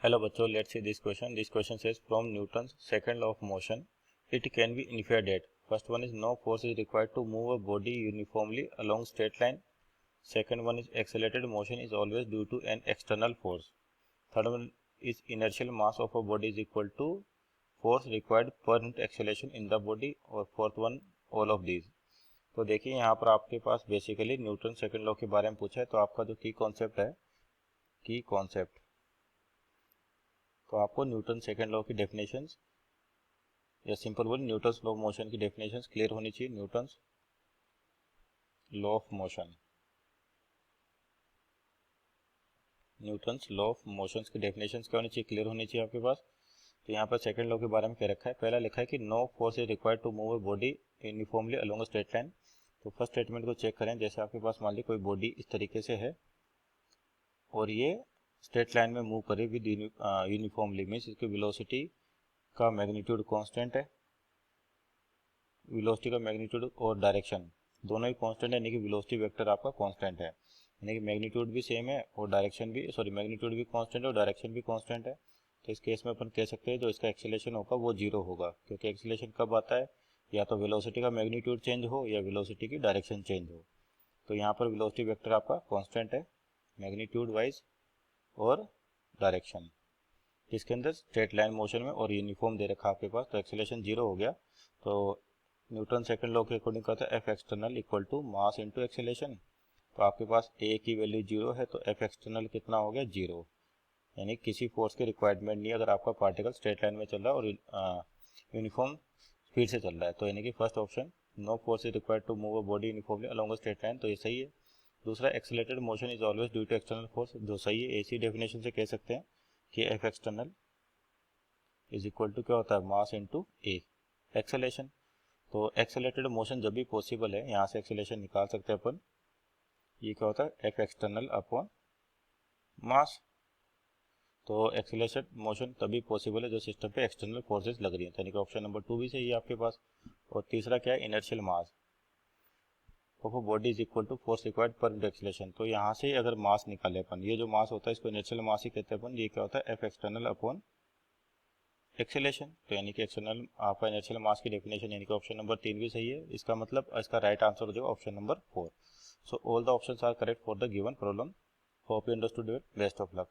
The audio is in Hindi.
Hello बच्चों, let's see this question. This question says from Newton's second law of motion, it can be inferred that first one is no force is required to move a body uniformly along straight line. Second one is accelerated motion is always due to an external force. Third one is inertial mass of a body is equal to force required per unit acceleration in the body. और fourth one all of these. तो देखिए यहाँ पर आपके पास बेसिकली न्यूटन सेकंड लॉ के बारे में पूछा है, तो आपका जो की कॉन्सेप्ट तो आपको न्यूटन सेकंड लॉ की डेफिनेशंस या simple word Newton's law of motion की डेफिनेशंस क्लियर होनी चाहिए। न्यूटन्स लॉ ऑफ मोशंस की डेफिनेशंस क्या होनी चाहिए, क्लियर होनी चाहिए आपके पास। तो यहाँ पर सेकंड लॉ के बारे में क्या रखा है, पहला लिखा है कि no force is required to move a body uniformly along a straight line. तो फर्स्ट स्टेटमेंट को चेक करें, जैसे आपके पास मान ली कोई बॉडी इस तरीके से है और ये स्ट्रेट लाइन में मूव करे विद यूनिफॉर्मली, मीन्स इसकी वेलोसिटी का मैग्नीट्यूड कांस्टेंट है। वेलोसिटी का मैग्नीट्यूड और डायरेक्शन दोनों ही कांस्टेंट है, यानी कि वेलोसिटी वेक्टर आपका कांस्टेंट है, यानी कि मैग्नीट्यूड भी सेम है और डायरेक्शन भी मैग्नीट्यूड भी कांस्टेंट है और डायरेक्शन भी कांस्टेंट है। तो इस केस में अपन कह सकते हैं जो इसका एक्सीलरेशन होगा वो जीरो होगा, क्योंकि एक्सीलरेशन कब आता है, या तो वेलोसिटी का मैग्नीट्यूड चेंज हो या वेलोसिटी की डायरेक्शन चेंज हो। तो यहाँ पर वेलोसिटी वेक्टर आपका कांस्टेंट है मैग्नीट्यूड वाइज और डायरेक्शन, जिसके अंदर स्ट्रेट लाइन मोशन में और यूनिफॉर्म दे रखा आपके पास, तो एक्सीलरेशन जीरो हो गया। तो न्यूटन सेकंड लॉ के अकॉर्डिंग कहता है F external equal to mass into acceleration. तो आपके पास ए की वैल्यू जीरो है तो एफ एक्सटर्नल कितना हो गया, जीरो, यानी किसी फोर्स की रिक्वायरमेंट नहीं है अगर आपका पार्टिकल स्ट्रेट लाइन में चल रहा है और यूनिफॉर्म स्पीड से चल रहा है। तो यानी कि first option no force is required to move a body uniformly along a straight line, तो ये सही है। दूसरा accelerated motion is always due to external force, जो सही है। ऐसी डेफिनेशन से कह सकते हैं कि F external is equal to क्या होता है, मास इनटू ए एक्सेलरेशन। तो एक्सेलरेटेड मोशन जब भी पॉसिबल है, यहाँ से एक्सेलरेशन निकाल सकते हैं अपन, ये क्या होता है एफ एक्सटर्नल अपॉन मास। तो एक्सेलरेटेड मोशन तभी पॉसिबल है जो सिस्टम पे एक्सटर्नल फोर्सेस लग रही है, यानी कि ऑप्शन नंबर 2 भी सही है आपके पास। और तीसरा क्या है, inertial mass of a body is equal to force required per unit acceleration. तो यहाँ से अगर मास निकाले अपन, ये जो मास होता है इसको इनर्शियल मास ही कहते हैं अपन, ये क्या होता है एफ एक्सटर्नल अपॉन एक्सेलरेशन। तो यानी कि एक्सटर्नल आपका इनर्शियल मास की डेफिनेशन यानी कि ऑप्शन नंबर 3 भी सही है। इसका मतलब इसका राइट आंसर हो जाएगा option number 4। So all the options are correct for the given problem. Hope you understood it. Best of luck.